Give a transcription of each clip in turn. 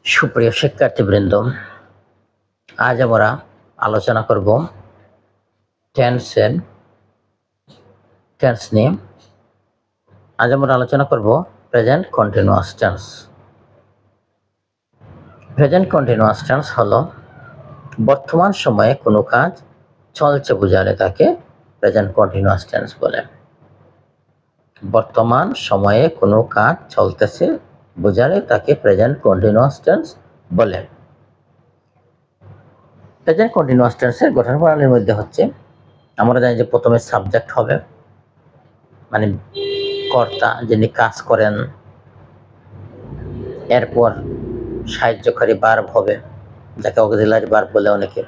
সুপ্রিয় শিক্ষার্থীবৃন্দ, আজ আমরা আলোচনা করব টেন্স নিয়ে। আজ আমরা আলোচনা করব present continuous tense. Present continuous tense হলো বর্তমান সময়ে কোনো কাজ চলছে বোঝালে তাকে প্রেজেন্ট কন্টিনিউয়াস টেন্স বলে। বর্তমান সময়ে কোনো কাজ চলতেছে বোঝালে তাকে প্রেজেন্ট কন্টিনিউয়াস টেন্স বলে। প্রেজেন্ট কন্টিনিউয়াস টেন্সের গঠন প্রণালীর মধ্যে হচ্ছে, আমরা জানি যে প্রথমে সাবজেক্ট হবে, মানে কর্তা যিনি কাজ করেন। এরপর সাহায্যকারী ভার্ব হবে, যাকে অক্সিলারি ভার্ব বলে অনেকে,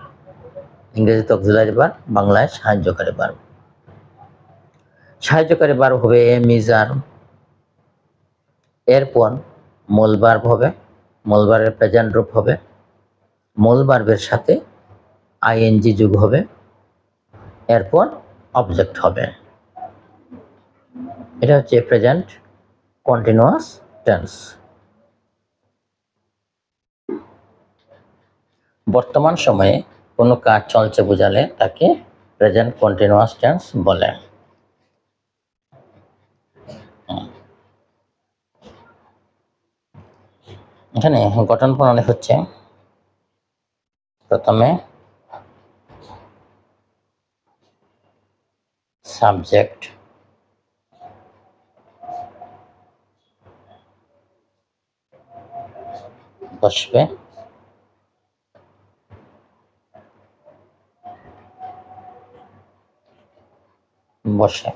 ইংরেজিতে অক্সিলারি ভার্ব, বাংলায় সাহায্যকারী ভার্ব। সাহায্যকারী ভার্ব হবে এম, ইজ, আর। এরপর মূল ভার্ব হবে, মূল ভার্বের প্রেজেন্ট রূপ হবে, মূল ভার্বের সাথে আইএনজি যোগ হবে, এরপর অবজেক্ট হবে। এটা হচ্ছে প্রেজেন্ট কন্টিনিউয়াস টেন্স। বর্তমান সময়ে কোনো কাজ চলছে বোঝালে তাকে প্রেজেন্ট কন্টিনিউয়াস টেন্স বলে। এখানে গঠন প্রণালী হচ্ছে, প্রথমে সাবজেক্ট, বসবে, বসে,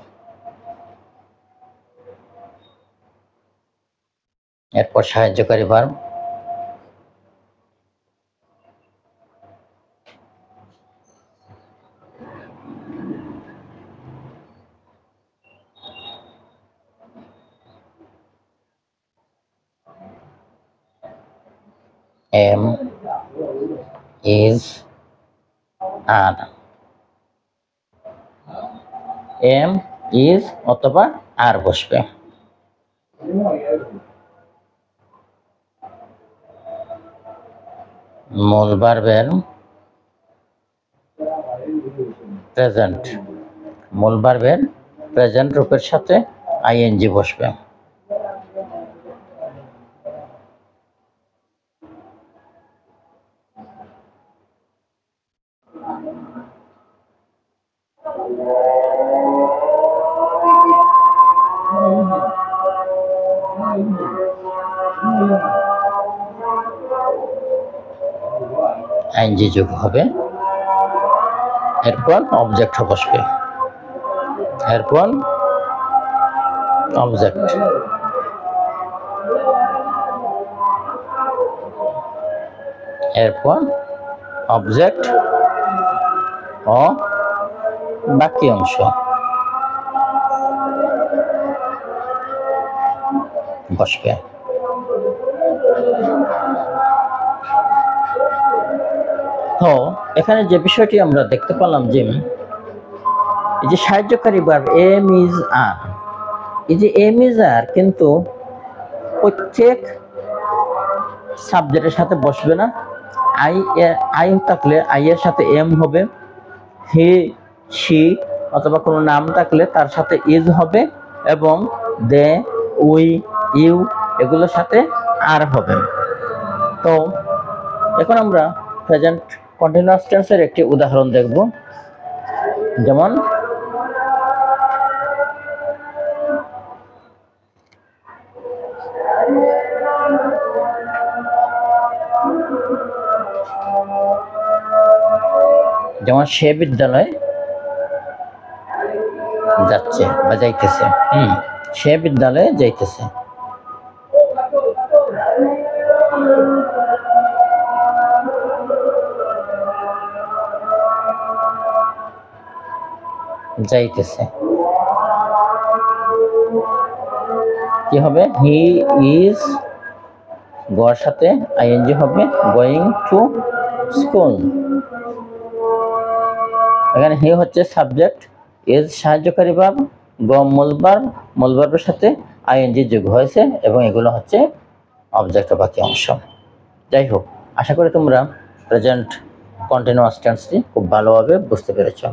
এরপর সাহায্যকারী verb, am, is, are. Am, is অথবা আর বসবে। মূল ভার্বের প্রেজেন্ট, মূল ভার্বের প্রেজেন্ট রূপের সাথে আইএনজি বসবে। আইএনজি যোগ হবে, এরপর অবজেক্ট বসবে, এরপর অবজেক্ট, এরপর অবজেক্ট ও বাকি অংশ বসবে। তো এখানে যে বিষয়টি আমরা দেখতে পেলাম যে এই যে সাহায্যকারী ভার্ব এম, ইজ, আর, এই যে এম, ইজ, আর কিন্তু প্রত্যেক সাবজেক্টের সাথে বসবে না। আই থাকলে আই এর সাথে এম হবে, হি, সি অথবা কোনো নাম থাকলে তার সাথে ইজ হবে, এবং দে, উই, ইউ এগুলোর সাথে আর হবে। তো এখন আমরা প্রেজেন্ট কন্টিনিউয়াস টেন্সের একটি উদাহরণ দেখব। যেমন সে বিদ্যালয়ে যাচ্ছে বা যাইতেছে। সে বিদ্যালয়ে যাইতেছে। যাইতেছে কি হবে? হি ইজ, গর সাথে আইএনজি হবে, গোয়িং টু স্কুল। এখানে হি হচ্ছে সাবজেক্ট, ইজ সাহায্যকারী ভার্ব, গো মূল ভার্ব, মূল ভার্বের সাথে আইএনজি যোগ হয়েছে, এবং এগুলো হচ্ছে অবজেক্টের বাকি অংশ। যাই হোক, আশা করি তোমরা প্রেজেন্ট কন্টিনিউয়াস টেন্সটি খুব ভালোভাবে বুঝতে পেরেছো।